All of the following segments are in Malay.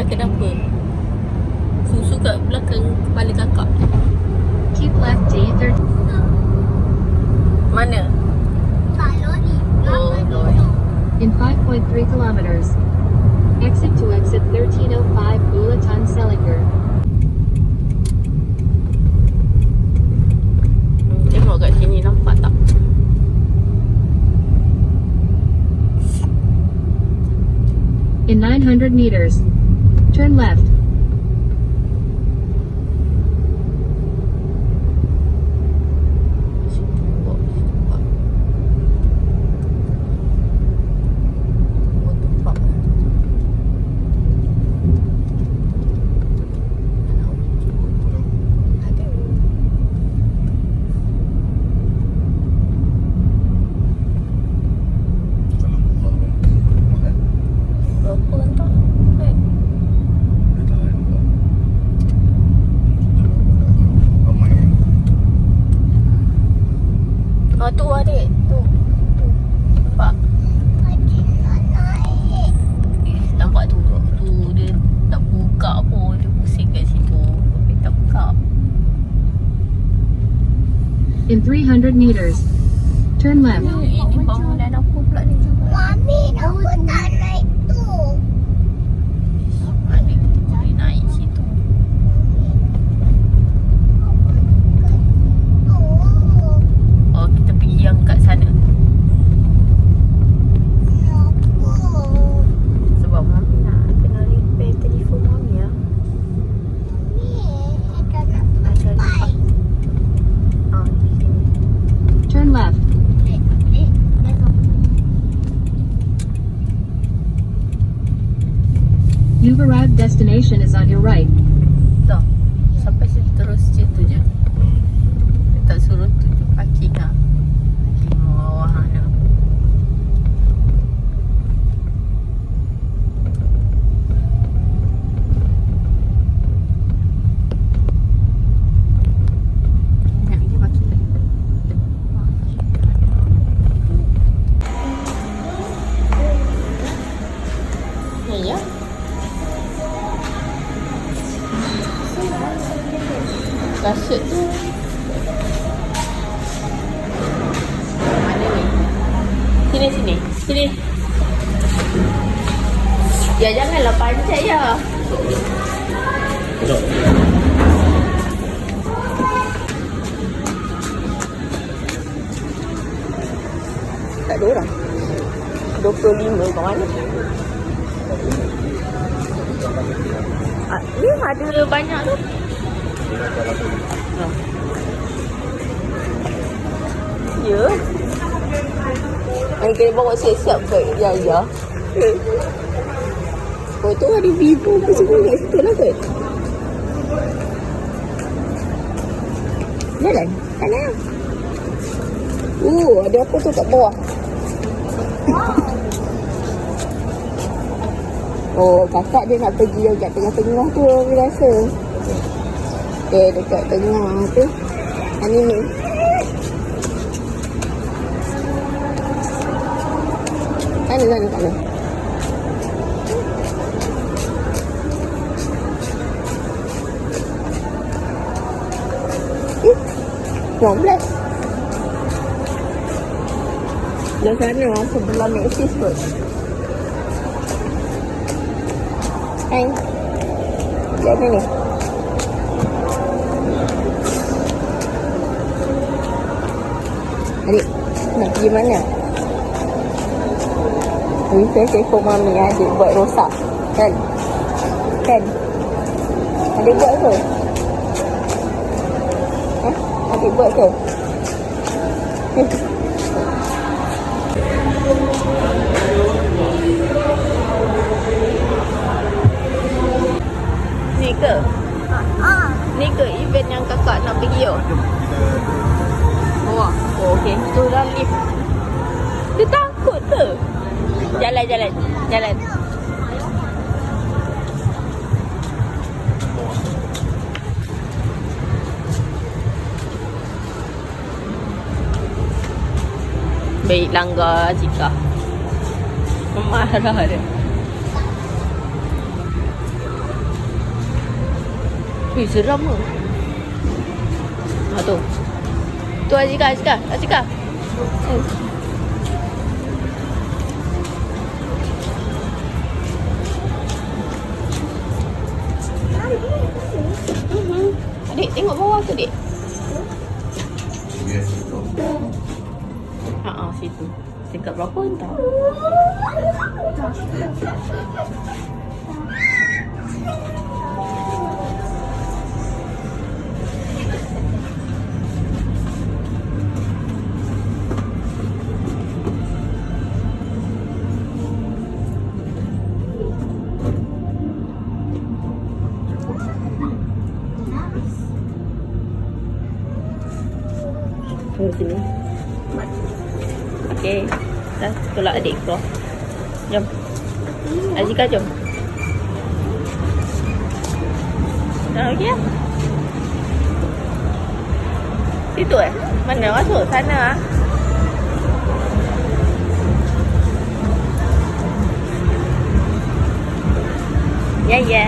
tanya kenapa. Susu kat belakang kepala kakak. Keep left to E30. Mana? Oh, In 5.3 kilometers. Exit to exit 1305 Bulatan Selinger. Tengok kat sini, nampak tak? In 900 meters. Turn left. Tu adik, tu. Nampak? Nampak tu. Tu dia tak buka pun. Dia pusing kat situ. Tapi tak buka. In 300 meters. Turn left. Ini bangunan apa pula ni? Mami, kenapa tak naik tu? Adik boleh naik situ. Oh, kita pergi yang kat sana. Sebab Mami nak kena repair telefon Mami lah. Di sini. Turn left. You've arrived. Destination is on your right. Tak. Sampai situ terus situ je. Dia tak suruh tunjuk parking lah. Parking wahana. Nak pergi parking. Ya. Kasut tu mana ni? Sini. Sini. Ya janganlah pancat ya. Tak ada orang. 25 kat mana? Ni ada banyak tu. Ya. Yang kena bawa siap-siap ke? Ya. Oh tu ada Vivo ke semua kat situ lah kot. Jalan. Sana. Ada apa tu kat bawah? Oh, kakak dia nak pergi yang kat tengah-tengah tu, aku rasa. Dekat tengah tu. Anime. Sana. Kompleks. Di sana sebelah Maxis kot. Hai. Lihat ni. Adik, nak pergi mana? Saya telefon Mami, adik buat rosak. Kan? Adik buat ke? Adik buat ke? Ni ke? Ni ke event yang kakak nak pergi oh? Oh, okey. Tu dah lift. Dia takut ke? Jalan. Baik langgar jika marah dia. Ui, seram ke? Tu. Tu Azika. Adik, tengok bawah tu, Dik. Situ. Dekat berapa entah. Sini. Okey. Dah tolak adik keluar. Jom. Azika, jom. Dah okey lah. Situ Mana masuk? Sana Ya.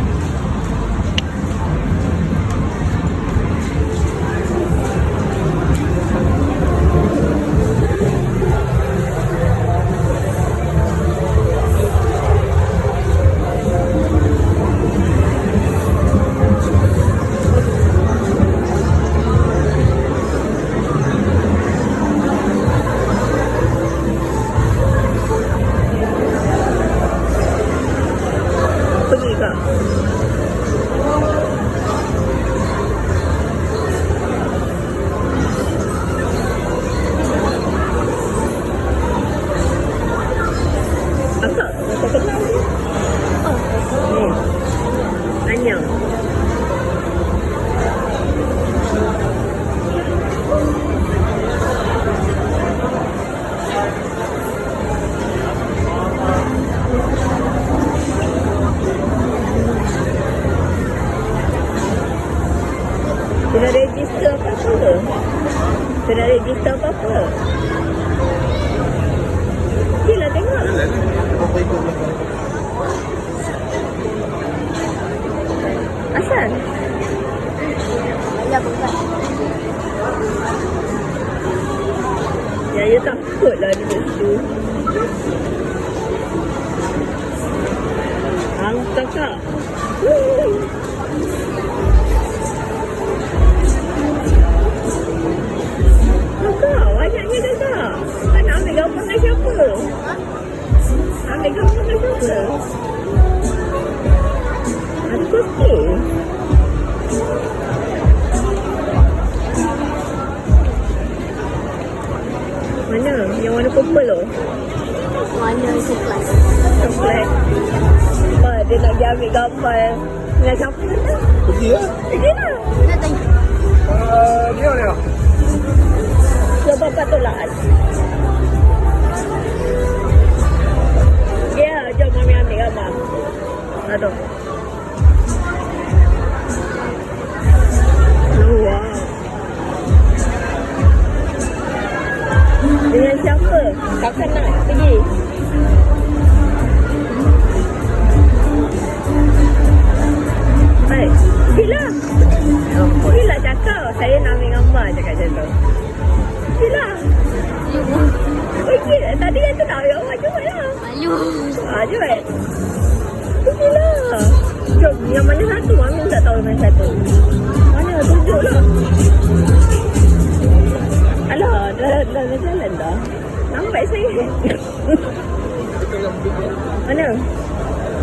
Kena register apa-apa ke? Kena register apa-apa? Yelah, tengok. Asal? Ayah bukan. Ya takut lah duduk situ. Kakak. Kakak, banyaknya kakak. Kau nak ambil gambar dengan siapa? Ambil gambar dengan siapa? Ada cosplay? Mana? Yang warna purple tu? Mana coklat? Coklat. Wah, dia nak pergi ambil gambar dengan siapa tu? Pergi lah. Pergi lah. Nak tanya. Dia. So, Bapak tolak. Ya, jom Mami ambil gambar. Aduh. Oh, wow. Dengan siapa? Kakak nak pergi? Hai, pergilah. Pergilah cakap. Saya nak ambil gambar cakap macam tu. Pergilah. Pergi. Tadi kan tu nak ambil gambar. Jomlah. Malu. Jom. Pergilah. Jom, yang mana satu? Mami tak tahu mana satu. Mana? Tunjuklah. Alah, dah jalan dah. Lambat saya. Mana?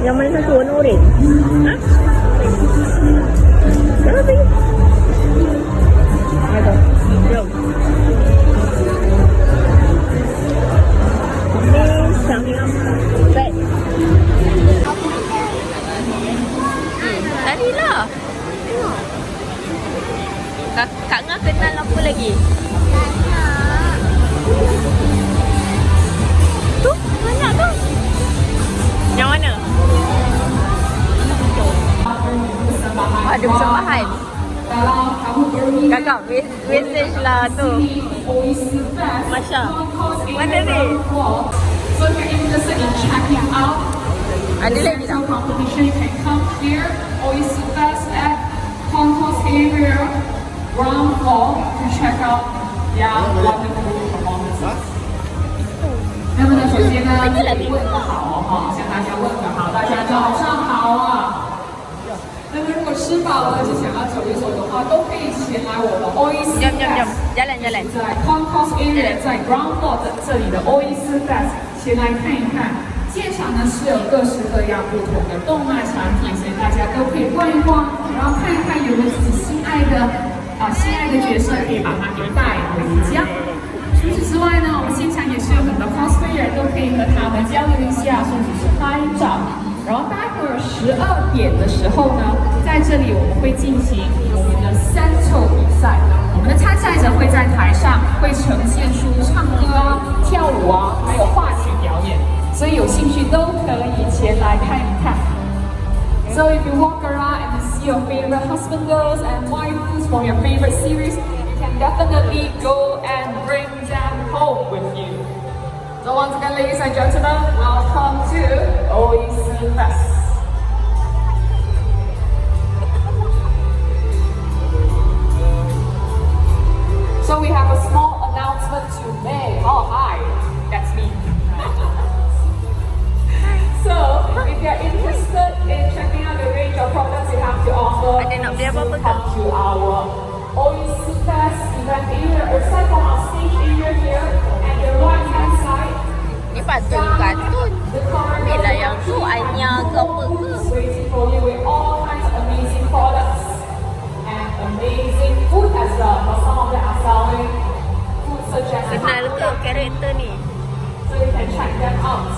Yang mana satu warna oren? Ha? Sana pergi. Ada. Jom. Ni sangat baik. Tadilah. Tengok. Kak Ngah kenal apa lagi? Tu, banyak tu. Yang mana? Ada persembahan. Kakak, message lah tu. Masya. Mana ni? So if you're interested in checking out Ada lagi tak? competition, you can come here, oissu at floor to check out their wonderful performances. 那么呢，首先呢，问个好哈，向大家问个好，大家早上好啊。那么如果吃饱了就想要走一走的话，都可以前来我们 oissu Jalan. 在 concourse area 在 ground floor 的这里的 oissu Fest 前来看一看。现场呢是有各式各样不同的动漫产品，所以大家都可以逛一逛，然后看一看有没有自己心爱的角色，可以把它给带回家。除此之外呢，我们现场也是有很多 cosplayer 都可以和他们交流一下，甚至是拍照。然后待会儿12点的时候呢，在这里我们会进行我们的3抽比赛。我们的参赛者会在台上会呈现出唱歌啊、跳舞啊，还有话剧表演，所以有兴趣都可以前来看一看。So if you walk around and you see your favorite husband girls and waifus from your favorite series, you can definitely go and bring them home with you. So once again, ladies and gentlemen, welcome to oissu Fest. So we have a small announcement to make. Oh, hi, that's me. So if you're interested in checking out the range of products we have to offer, please do come to our oissu Fest event area, aside from our stage area here, and the right-hand side. Ni patut kartun. Ambillah yang tu Anya ke apa ke. Waiting for you with all kinds of amazing products and amazing food as well. For some of them are selling food such as Kenal ke karakter ni? so you can check them out.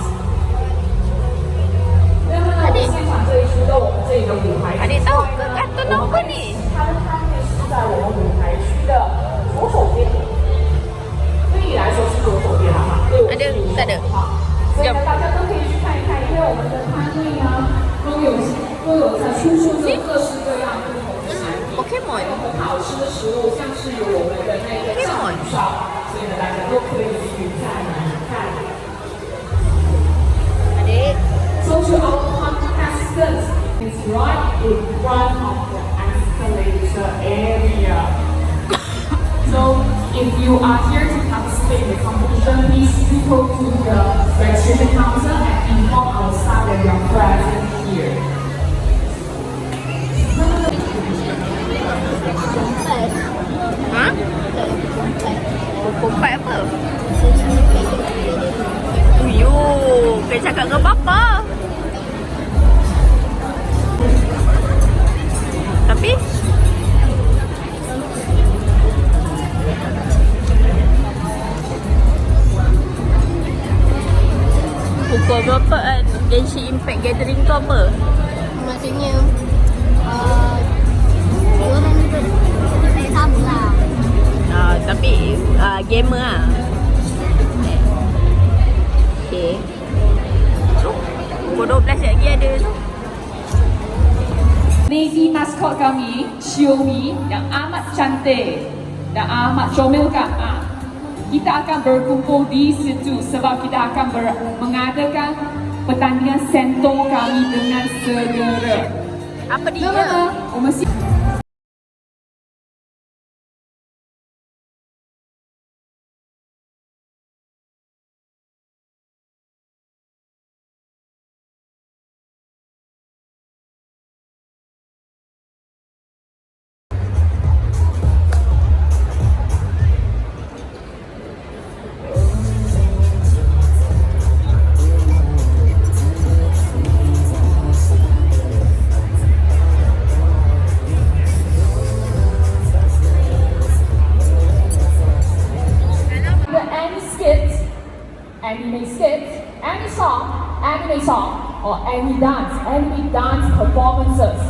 那么呢，我们现场这一除了我们这里的舞台 Adik tahu ke kartun apa ni? 它的摊位是在我们舞台区的左手边。对你来说是左手边哈，对我是右手边哈。所以呢，大家都可以去看一看，因为我们的摊位呢都有在出售着各式各样不同的产品， Pokemon 很好吃的食物，像是有我们的那个酱鱼烧，所以呢，大家都可以去再来看。 Adik. So to our contestants, it's right in front of the escalator area. So if you are here to participate in the competition, please do go to the registration counter and inform our staff that you are present here. Ha? Kompat apa? Uyuh, kena cakap dengan bapa. Tapi pukul berapa kan Genshin Impact Gathering tu apa? Maksudnya orang ni tak sama lah. Tapi gamer lah. Okay. So, pukul 12 lagi ada tu. Navy mascot kami, Xiaomi yang amat cantik dan amat comel kan. Kita akan berkumpul di situ sebab kita akan mengadakan pertandingan sento kami dengan segera. Apa dia? 我们先。Anime skits, anime song, or anime dance performances.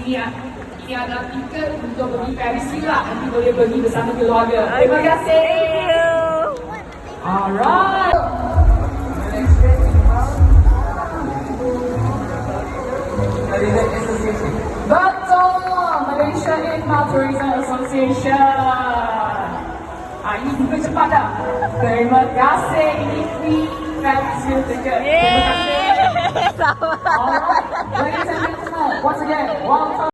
Ini adalah tiket untuk pergi Paris lah. Nanti boleh pergi bersama keluarga. Terima kasih. Alright. Betul, Malaysia Inbound Tourism Association. Ini juga cepat dah. Terima kasih. Ini free Paris ticket. Terima kasih. Alright, ladies and gentlemen, once again, welcome.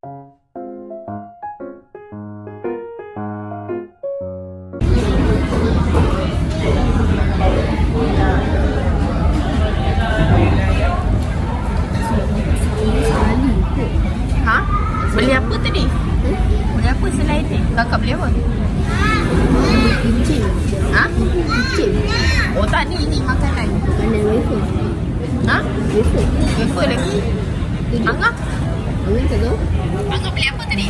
Ha? Beli apa tadi? Beli apa selain ni? Kakak beli apa? Kucing. Ha? Kucing. Oh tak, ni makanan. Mana wafer? Ha? Wafer. Wafer lagi? Angah? Angah tak tahu? Angah beli apa tadi?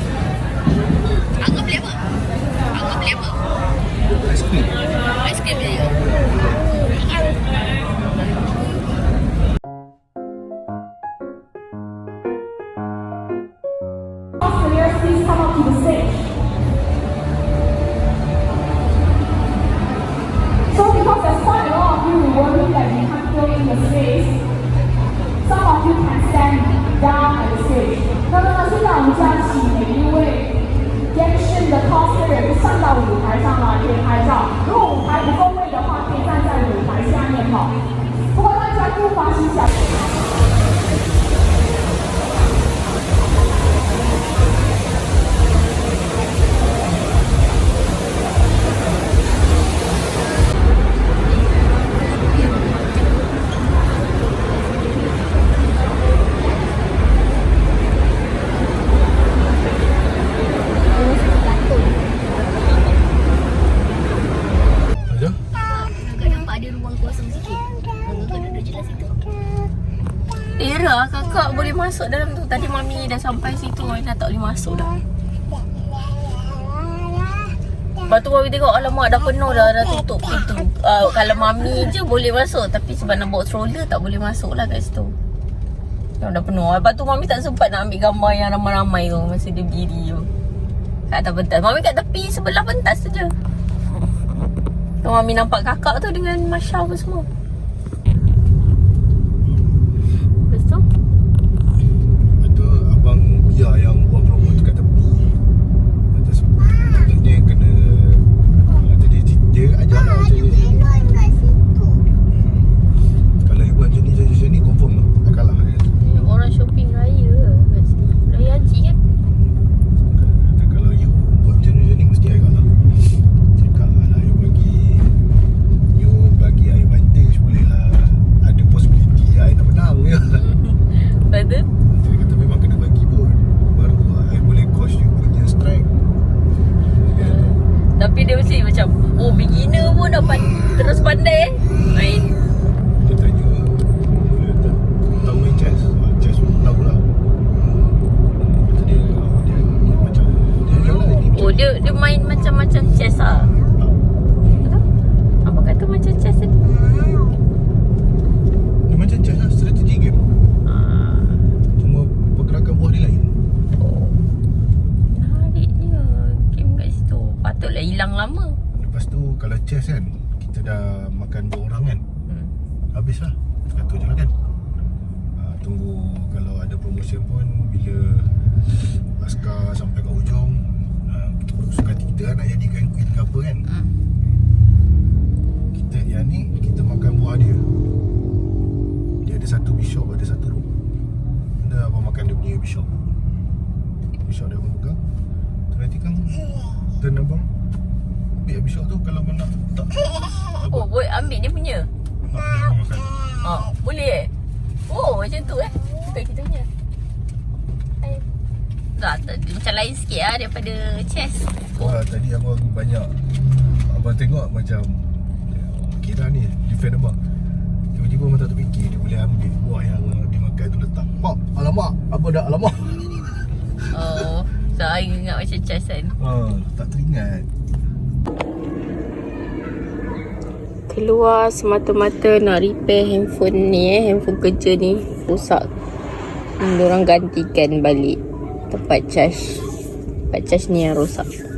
Angah beli apa? Angah beli apa? Aiskrim. Aiskrim beli apa? Please come up to the stage. So because there's quite a lot of you worried that you can't fill in the space, some of you can stand down at the stage. 那么呢，现在我们将请每一位 genshin 的 cosplayer 上到舞台上来可以拍照。如果舞台不够位的话，可以站在舞台下面哈。不过大家不妨请小。Era kakak boleh masuk dalam tu. Tadi mami dah sampai situ, Aina tak boleh masuk dah. Lepas tu mami tengok, alamak dah penuh dah tutup pintu. Kalau mami je boleh masuk, tapi sebab nak bawa stroller tak boleh masuk lah kat situ. Dah penuh. Lepas tu mami tak sempat nak ambil gambar yang ramai-ramai tu masa dia berdiri tu kat atas pentas. Mami kat tepi sebelah pentas tu je. Tu mami nampak kakak tu dengan Masya apa semua. Dia yang buat promo tu kat tepi atas. Patutnya kena tadi dia ajar lah macam ni. Kalau you buat macam ni confirm lah tak kalah dia tu. Orang shopping raya kat sini. Raya haji kan? Kalau you buat macam ni mesti I kalah. Cakap lah you bagi I advantage boleh lah. Ada possibility I nak menang ya. Betul? Dia kata memang kena bagi pun. Baru I boleh coach you punya strike. Tapi dia mesti macam, oh beginner pun dapat terus pandai main. Dia tanya, dia tahu main chess? Chess pun tahu lah. Dia macam dia lah ni. Oh dia main macam-macam chess lah. Betul? Apa kata macam chess ni? Dia macam chess lah, strategi game. Cuma pergerakan buah dia lain. Menariknya game kat situ. Patutlah hilang lama. Lepas tu kalau chess kan, kita dah makan 2 orang kan, habis lah. Kata je lah kan. Tunggu kalau ada promotion pun bila askar sampai kat hujung, suka hati kita nak jadikan queen ke apa kan. Kita yang ni kita makan buah dia. Dia ada satu bishop, ada satu rook. Dah abang makan dia punya bishop. Bishop dia abang pegang. Tu nanti kan turn abang ambil bishop tu. Kalau abang nak tak Oh boleh ambil dia punya? abang makan. Boleh Oh macam tu bukan kita punya. Tak, macam lain sikit lah daripada chess. Tadi abang banyak. Abang tengok macam kira ni defend abang. Tiba-tiba abang tak terfikir dia boleh ambil buah yang dia makan tu letak. Mak, alamak, apa dah alamak. Oh, so I ingat macam chess kan. Tak teringat. Keluar semata-mata nak repair handphone ni handphone kerja ni rosak. Diorang gantikan balik. Tempat charge ni yang rosak.